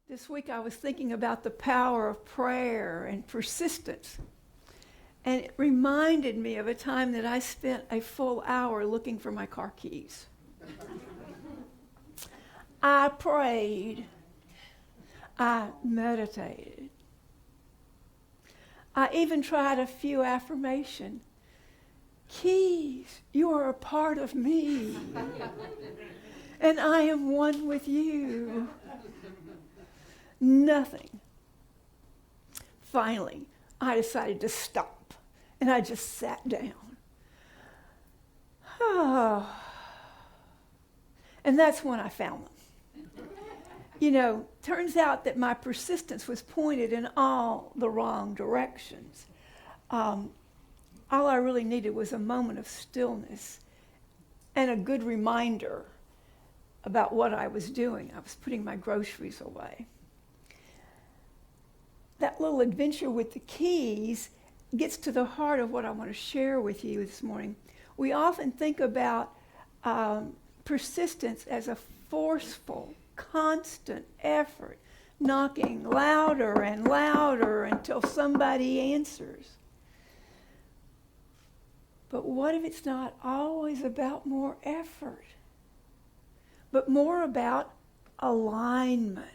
This week I was thinking about the power of prayer and persistence. And it reminded me of a time that I spent a full hour looking for my car keys. I prayed. I meditated. I even tried a few affirmations. Keys, you are a part of me. And I am one with you. Nothing. Finally, I decided to stop, and I just sat down. And that's when I found them. Turns out that my persistence was pointed in all the wrong directions. All I really needed was a moment of stillness and a good reminder about what I was doing. I was putting my groceries away. That little adventure with the keys gets to the heart of what I want to share with you this morning. We often think about persistence as a forceful, constant effort, knocking louder and louder until somebody answers. But what if it's not always about more effort, but more about alignment?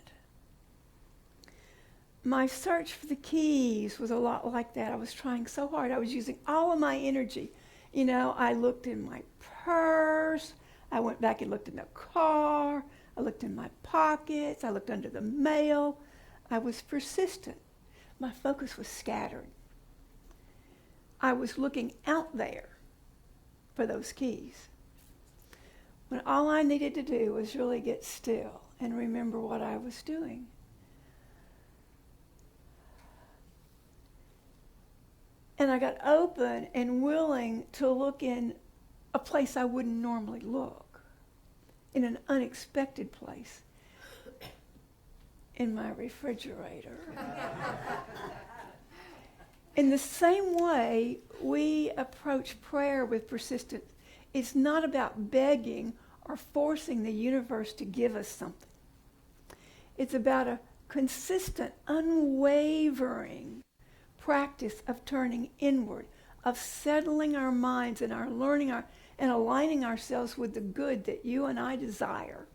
My search for the keys was a lot like that. I was trying so hard. I was using all of my energy. I looked in my purse. I went back and looked in the car. I looked in my pockets. I looked under the mail. I was persistent. My focus was scattered. I was looking out there for those keys, when all I needed to do was really get still and remember what I was doing. And I got open and willing to look in a place I wouldn't normally look, in an unexpected place, in my refrigerator. In the same way, we approach prayer with persistence. It's not about begging or forcing the universe to give us something. It's about a consistent, unwavering practice of turning inward, of settling our minds and and aligning ourselves with the good that you and I desire.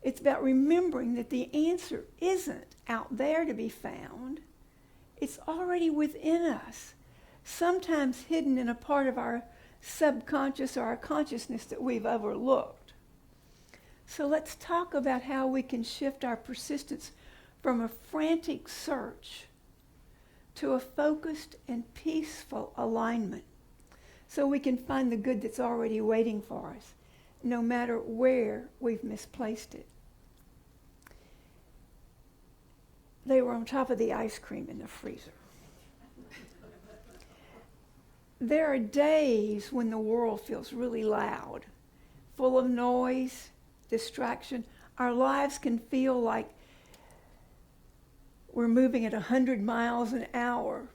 It's about remembering that the answer isn't out there to be found. It's already within us, sometimes hidden in a part of our subconscious or our consciousness that we've overlooked. So let's talk about how we can shift our persistence from a frantic search to a focused and peaceful alignment, so we can find the good that's already waiting for us, no matter where we've misplaced it. They were on top of the ice cream in the freezer. There are days when the world feels really loud, full of noise, distraction. Our lives can feel like we're moving at 100 miles an hour,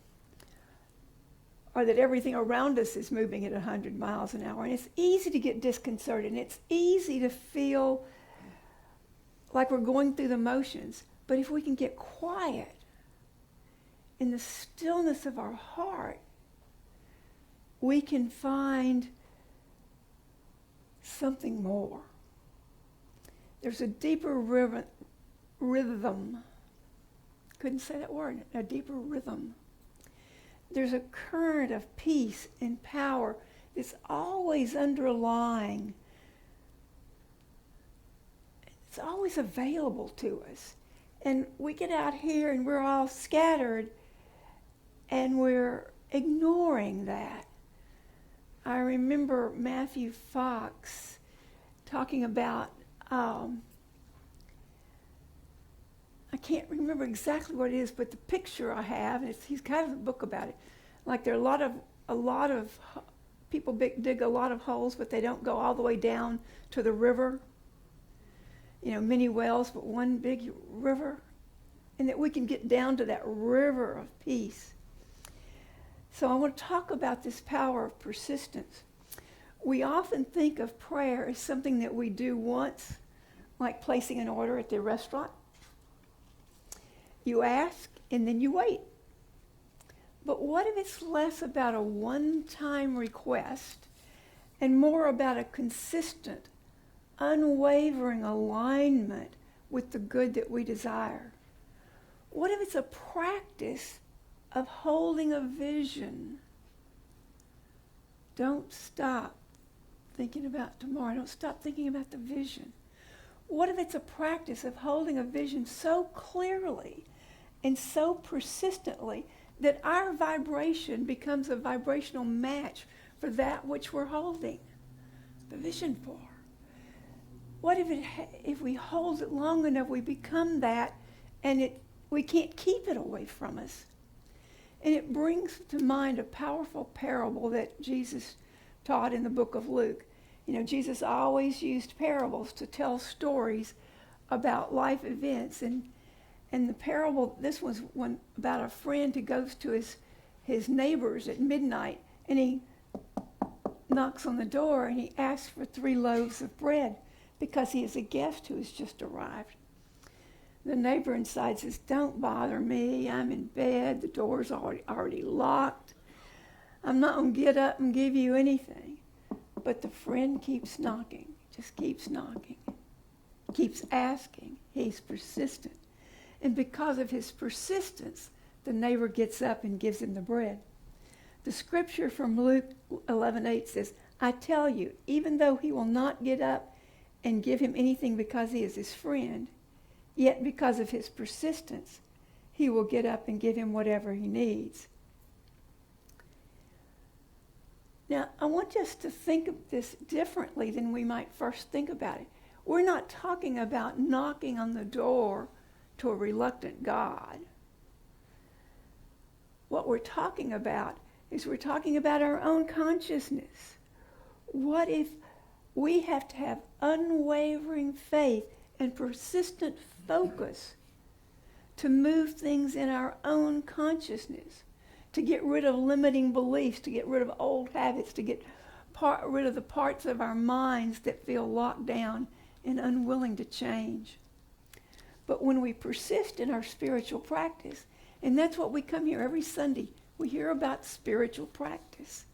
or that everything around us is moving at 100 miles an hour. And it's easy to get disconcerted, and it's easy to feel like we're going through the motions. But if we can get quiet in the stillness of our heart, we can find something more. There's a deeper rhythm. Couldn't say that word. A deeper rhythm. There's a current of peace and power that's always underlying. It's always available to us. And we get out here and we're all scattered and we're ignoring that. I remember Matthew Fox talking about, I can't remember exactly what it is, but the picture I have, and he's kind of a book about it. Like there are a lot of people dig a lot of holes, but they don't go all the way down to the river. Many wells, but one big river. And that we can get down to that river of peace. So I want to talk about this power of persistence. We often think of prayer as something that we do once, like placing an order at the restaurant, You ask and then you wait. But what if it's less about a one-time request and more about a consistent, unwavering alignment with the good that we desire? What if it's a practice of holding a vision? Don't stop thinking about tomorrow. Don't stop thinking about the vision. What if it's a practice of holding a vision so clearly and so persistently that our vibration becomes a vibrational match for that which we're holding the vision for? What if we hold it long enough, we become that, and we can't keep it away from us? And it brings to mind a powerful parable that Jesus taught in the book of Luke. You know, Jesus always used parables to tell stories about life events. And the parable, this was one about a friend who goes to his neighbors at midnight, and he knocks on the door and he asks for 3 loaves of bread because he is a guest who has just arrived. The neighbor inside says, "Don't bother me. I'm in bed. The door's already locked. I'm not going to get up and give you anything." But the friend keeps knocking, just keeps knocking, keeps asking. He's persistent. And because of his persistence, the neighbor gets up and gives him the bread. The scripture from Luke 11:8 says, "I tell you, even though he will not get up and give him anything because he is his friend, yet because of his persistence, he will get up and give him whatever he needs." Now, I want us to think of this differently than we might first think about it. We're not talking about knocking on the door to a reluctant God. What we're talking about is we're talking about our own consciousness. What if we have to have unwavering faith and persistent focus to move things in our own consciousness, to get rid of limiting beliefs, to get rid of old habits, to get rid of the parts of our minds that feel locked down and unwilling to change? But when we persist in our spiritual practice, and that's what we come here every Sunday, we hear about spiritual practice.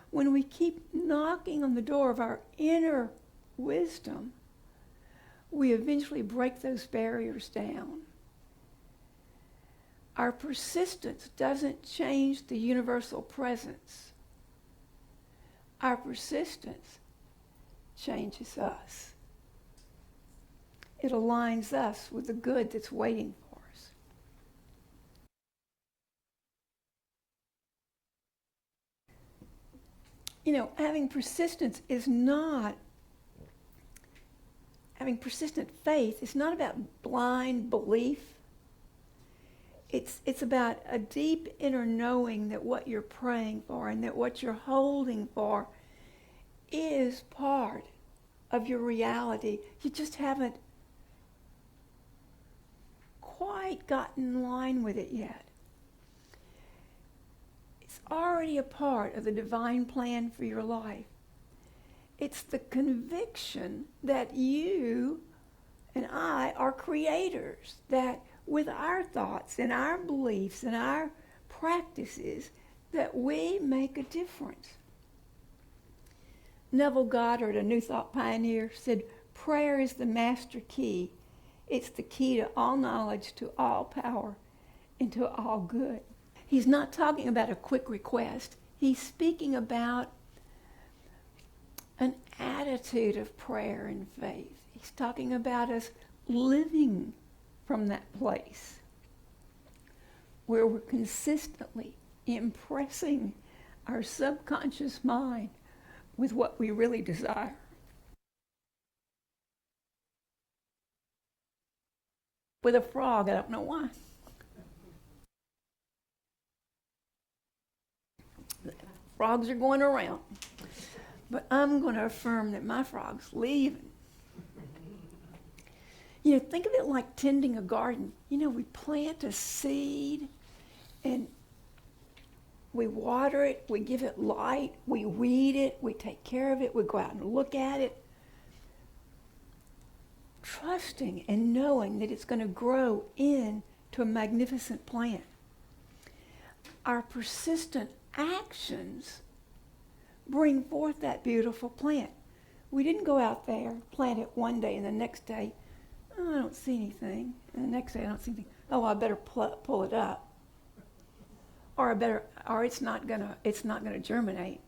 When we keep knocking on the door of our inner wisdom, we eventually break those barriers down. Our persistence doesn't change the universal presence. Our persistence changes us. It aligns us with the good that's waiting for us. You know, having persistent faith is not about blind belief. It's about a deep inner knowing that what you're praying for and that what you're holding for is part of your reality. You just haven't quite gotten in line with it yet. It's already a part of the divine plan for your life. It's the conviction that you and I are creators, that with our thoughts and our beliefs and our practices, that we make a difference. Neville Goddard, a New Thought pioneer, said, "Prayer is the master key. It's the key to all knowledge, to all power, and to all good." He's not talking about a quick request. He's speaking about an attitude of prayer and faith. He's talking about us living from that place where we're consistently impressing our subconscious mind with what we really desire. With a frog, I don't know why. Frogs are going around. But I'm going to affirm that my frog's leaving. You know, think of it like tending a garden. You know, we plant a seed and we water it, we give it light, we weed it, we take care of it, we go out and look at it, trusting and knowing that it's going to grow into to a magnificent plant. Our persistent actions bring forth that beautiful plant. We didn't go out there, plant it one day, and the next day, oh, I don't see anything. And the next day, I don't see anything. Oh, I better pull it up, or it's not gonna germinate.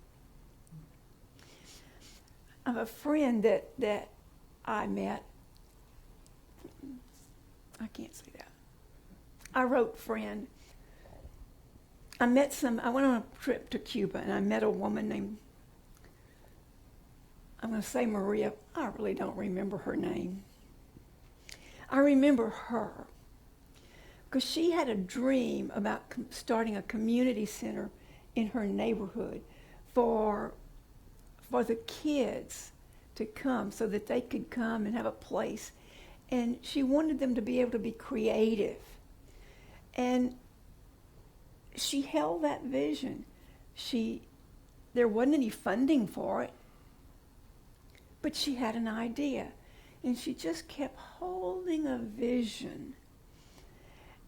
I have a friend that I met. I can't say that. I wrote friend. I went on a trip to Cuba, and I met a woman named, I'm going to say Maria. I really don't remember her name. I remember her because she had a dream about starting a community center in her neighborhood for the kids to come so that they could come and have a place. And she wanted them to be able to be creative. And she held that vision. There wasn't any funding for it, but she had an idea. And she just kept holding a vision.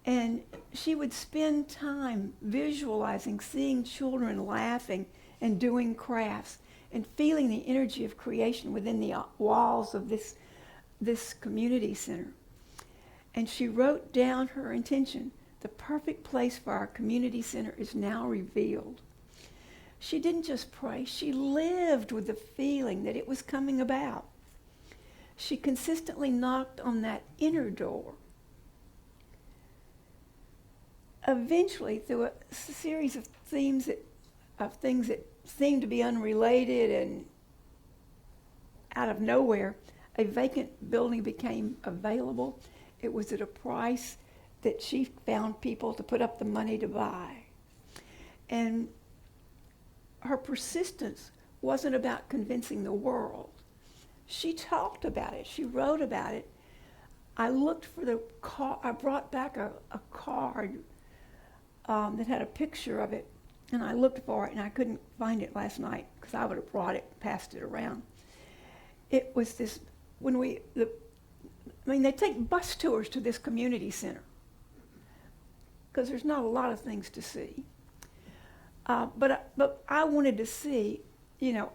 And she would spend time visualizing, seeing children laughing and doing crafts and feeling the energy of creation within the walls of this community center. And she wrote down her intention. The perfect place for our community center is now revealed. She didn't just pray, she lived with the feeling that it was coming about. She consistently knocked on that inner door. Eventually, through a series of things that seemed to be unrelated and out of nowhere, a vacant building became available. It was at a price that she found people to put up the money to buy. And her persistence wasn't about convincing the world. She talked about it. She wrote about it. I looked for the card. I brought back a card that had a picture of it, and I looked for it, and I couldn't find it last night because I would have brought it, passed it around. It was this, they take bus tours to this community center because there's not a lot of things to see. But I wanted to see,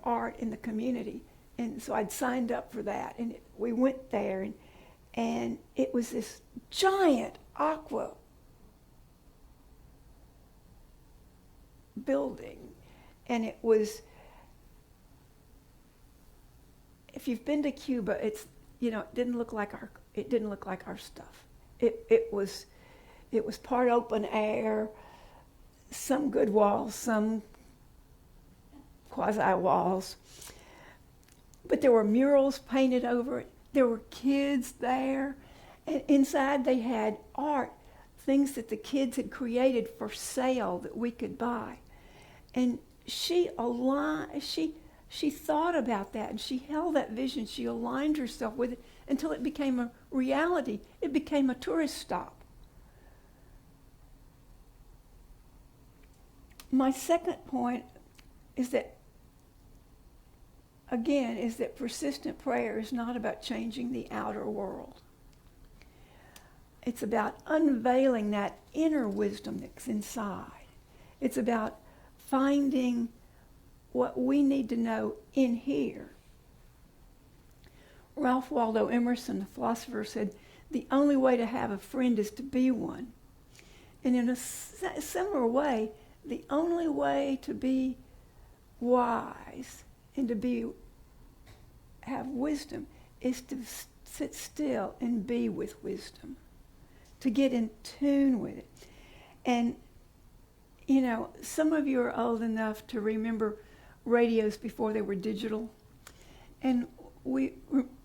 art in the community. And so I'd signed up for that. And we went there, and it was this giant aqua building. And it was, if you've been to Cuba, it's, it didn't look like our stuff. It was part open air, some good walls, some quasi walls. But there were murals painted over it. There were kids there. And inside they had art, things that the kids had created for sale that we could buy. And she thought about that, and she held that vision. She aligned herself with it until it became a reality. It became a tourist stop. My second point is that persistent prayer is not about changing the outer world. It's about unveiling that inner wisdom that's inside. It's about finding what we need to know in here. Ralph Waldo Emerson, the philosopher, said, "The only way to have a friend is to be one." And in a similar way, the only way to be wise and to have wisdom is to sit still and be with wisdom, to get in tune with it. And, some of you are old enough to remember radios before they were digital. And we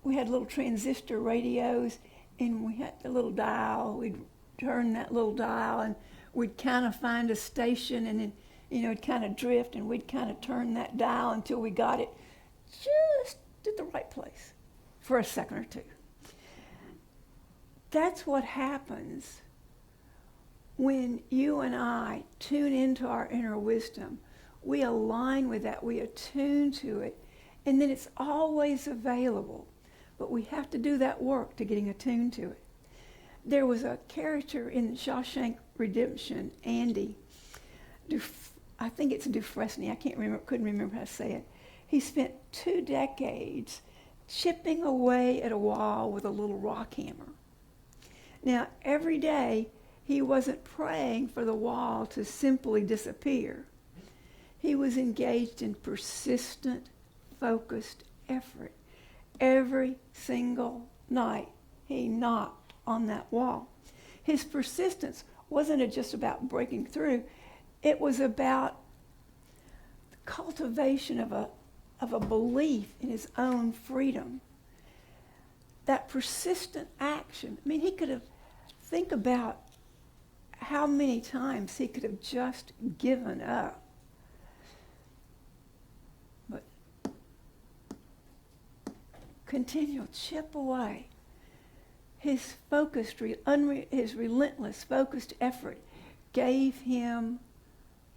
had little transistor radios, and we had the little dial. We'd turn that little dial, and we'd kind of find a station, and then, it'd kind of drift, and we'd kind of turn that dial until we got it just at the right place for a second or two. That's what happens when you and I tune into our inner wisdom. We align with that, we attune to it, and then it's always available. But we have to do that work to getting attuned to it. There was a character in Shawshank Redemption, Andy, I think it's Dufresne, couldn't remember how to say it. He spent 2 decades chipping away at a wall with a little rock hammer. Now, every day, he wasn't praying for the wall to simply disappear. He was engaged in persistent, focused effort. Every single night, he knocked on that wall. His persistence wasn't just about breaking through. It was about the cultivation of a belief in his own freedom. That persistent action. I mean, he could have, think about how many times he could have just given up. But continual chip away. His his relentless, focused effort gave him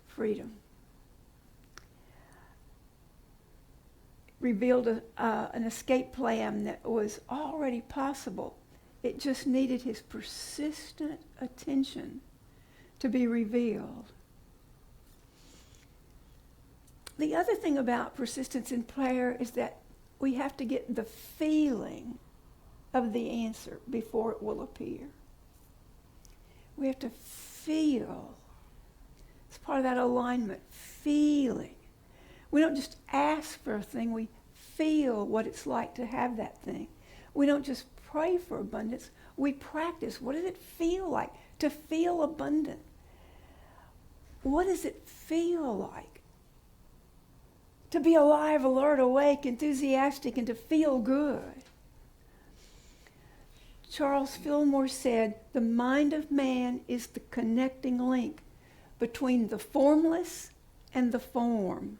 freedom. Revealed an escape plan that was already possible. It just needed his persistent attention to be revealed. The other thing about persistence in prayer is that we have to get the feeling of the answer before it will appear. We have to feel. It's part of that alignment, feeling. We don't just ask for a thing, we feel what it's like to have that thing. We don't just pray for abundance, we practice. What does it feel like to feel abundant? What does it feel like to be alive, alert, awake, enthusiastic, and to feel good? Charles Fillmore said, the mind of man is the connecting link between the formless and the form,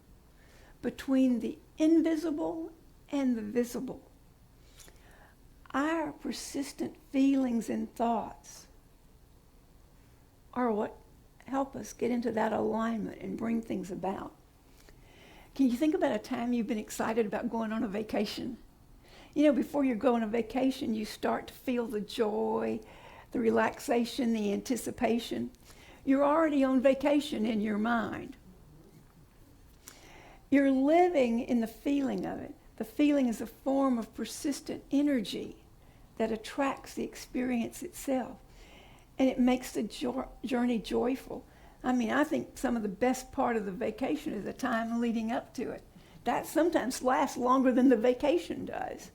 between the invisible and the visible. Our persistent feelings and thoughts are what help us get into that alignment and bring things about. Can you think about a time you've been excited about going on a vacation? You know, before you go on a vacation, you start to feel the joy, the relaxation, the anticipation. You're already on vacation in your mind. You're living in the feeling of it. The feeling is a form of persistent energy that attracts the experience itself. And it makes the journey joyful. I mean, I think some of the best part of the vacation is the time leading up to it. That sometimes lasts longer than the vacation does.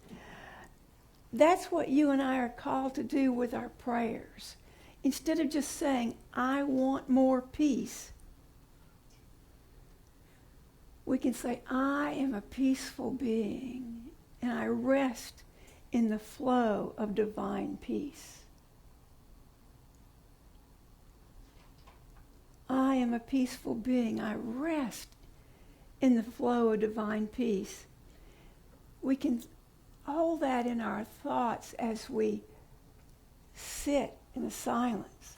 That's what you and I are called to do with our prayers. Instead of just saying, I want more peace, we can say, I am a peaceful being, and I rest in the flow of divine peace. I am a peaceful being. I rest in the flow of divine peace. We can hold that in our thoughts as we sit in the silence.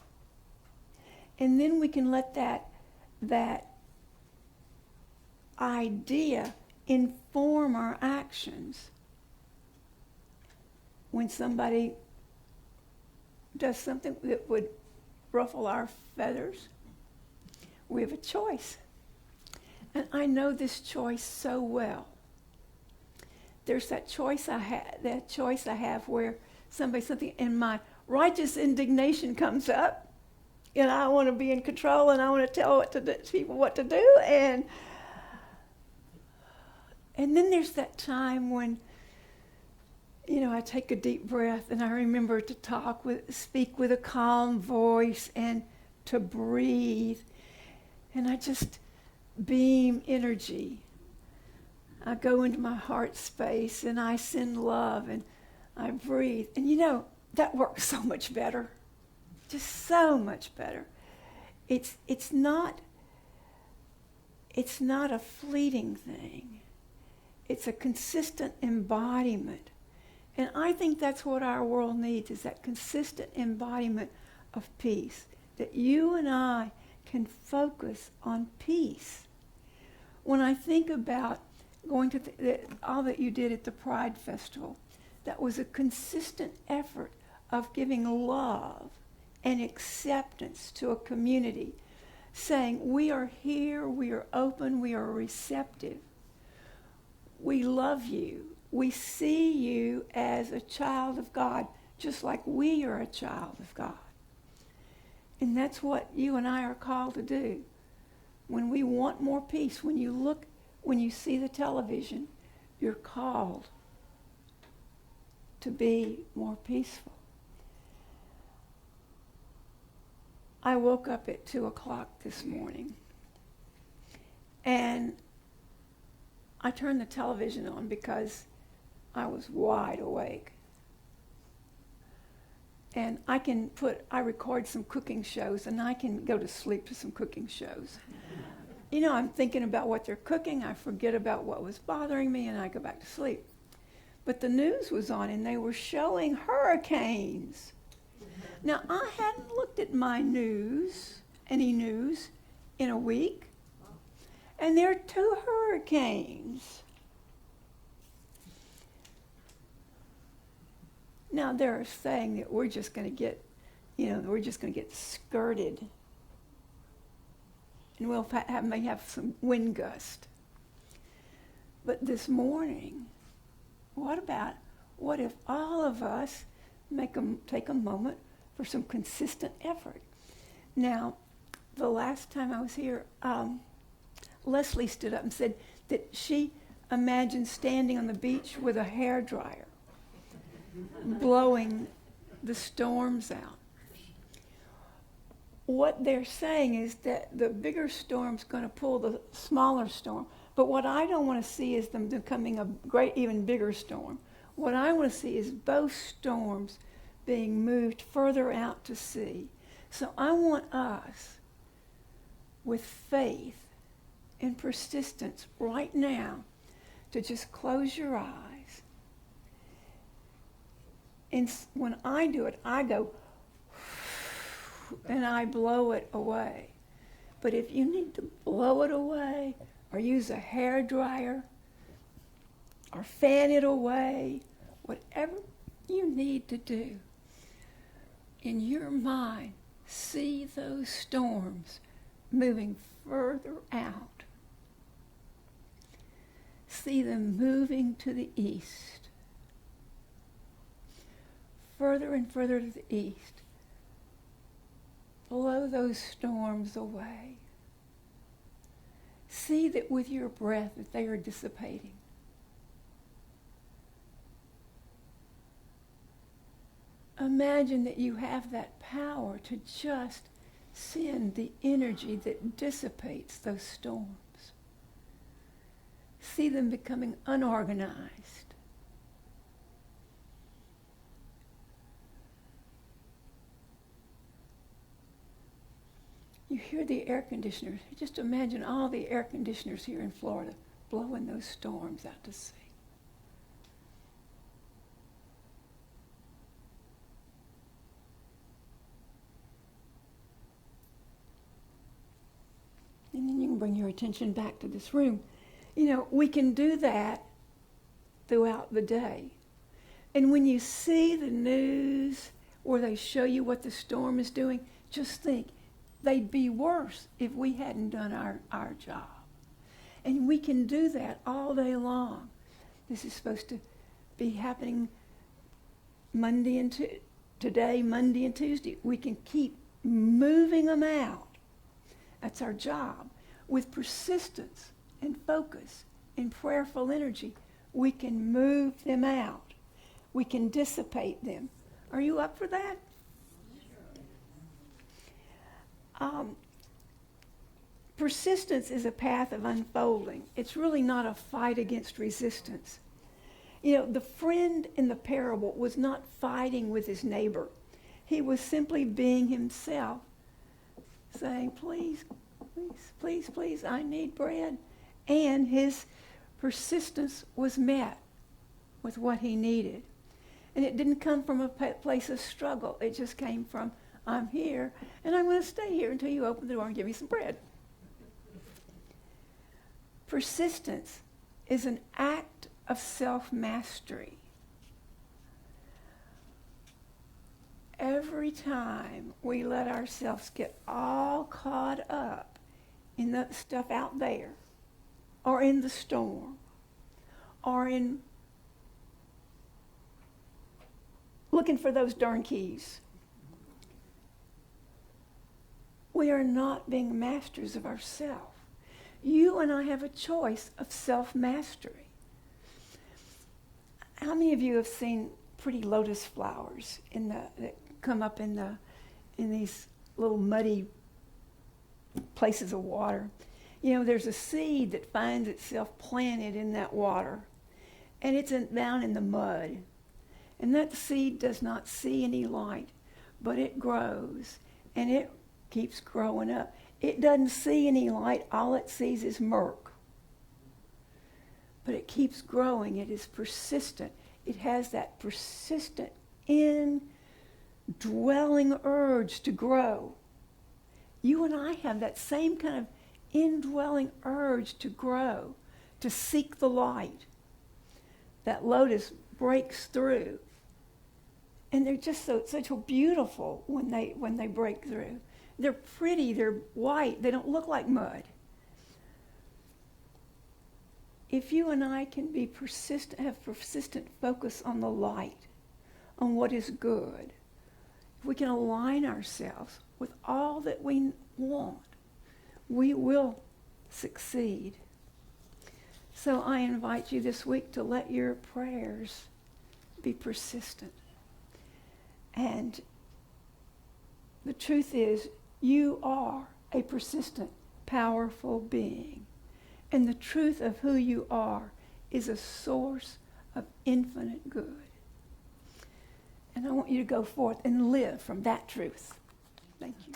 And then we can let that idea inform our actions. When somebody does something that would ruffle our feathers, we have a choice. And I know this choice so well. There's that choice I have where something in my righteous indignation comes up, and I want to be in control, and I want to tell people what to do, and then there's that time when, you know, I take a deep breath and I remember to speak with a calm voice and to breathe, and I just beam energy. I go into my heart space and I send love and I breathe. And you know, that works so much better. Just so much better. It's not a fleeting thing. It's a consistent embodiment. And I think that's what our world needs, is that consistent embodiment of peace. That you and I can focus on peace. When I think about going to all that you did at the Pride Festival, that was a consistent effort of giving love and acceptance to a community, saying, we are here, we are open, we are receptive. We love you. We see you as a child of God, just like we are a child of God. And that's what you and I are called to do. When we want more peace, when you see the television, you're called to be more peaceful. I woke up at 2 o'clock this morning, and I turned the television on because I was wide awake. And I record some cooking shows, and I can go to sleep to some cooking shows. You know, I'm thinking about what they're cooking, I forget about what was bothering me, and I go back to sleep. But the news was on, and they were showing hurricanes. Now, I hadn't looked at my news, any news, in a week, and there are 2 hurricanes. Now, they're saying that we're just going to get, skirted. And we'll may have some wind gust. But this morning, what if all of us take a moment for some consistent effort? Now, the last time I was here, Leslie stood up and said that she imagined standing on the beach with a hairdryer, blowing the storms out. What they're saying is that the bigger storm's going to pull the smaller storm. But what I don't want to see is them becoming a great, even bigger storm. What I want to see is both storms being moved further out to sea. So I want us, with faith and persistence right now, to just close your eyes. And when I do it, I go, and I blow it away. But if you need to blow it away, or use a hairdryer, or fan it away, whatever you need to do, in your mind, see those storms moving further out. See them moving to the east. Further and further to the east. Blow those storms away. See that with your breath that they are dissipating. Imagine that you have that power to just send the energy that dissipates those storms. See them becoming unorganized. You hear the air conditioners. Just imagine all the air conditioners here in Florida blowing those storms out to sea. And then you can bring your attention back to this room. You know, we can do that throughout the day. And when you see the news or they show you what the storm is doing, just think, they'd be worse if we hadn't done our job. And we can do that all day long. This is supposed to be happening Monday and Tuesday. We can keep moving them out. That's our job. With persistence and focus and prayerful energy, we can move them out. We can dissipate them. Are you up for that? Persistence is a path of unfolding. It's really not a fight against resistance. You know, the friend in the parable was not fighting with his neighbor. He was simply being himself, saying, please, please, please, please, I need bread. And his persistence was met with what he needed. And it didn't come from a place of struggle. It just came from, I'm here, and I'm going to stay here until you open the door and give me some bread. Persistence is an act of self-mastery. every time we let ourselves get all caught up in the stuff out there, or in the storm, or in looking for those darn keys, we are not being masters of ourselves. You and I have a choice of self-mastery. How many of you have seen pretty lotus flowers that come up in these little muddy places of water? You know, there's a seed that finds itself planted in that water, and it's down in the mud. And that seed does not see any light, but it grows, and it keeps growing up. It doesn't see any light. All it sees is murk. But it keeps growing. It is persistent. It has that persistent, indwelling urge to grow. You and I have that same kind of indwelling urge to grow, to seek the light. That lotus breaks through. And they're just so beautiful when they break through. They're pretty, they're white, they don't look like mud. If you and I can be have persistent focus on the light, on what is good, if we can align ourselves with all that we want, we will succeed. So I invite you this week to let your prayers be persistent. And the truth is, you are a persistent, powerful being. And the truth of who you are is a source of infinite good. And I want you to go forth and live from that truth. Thank you.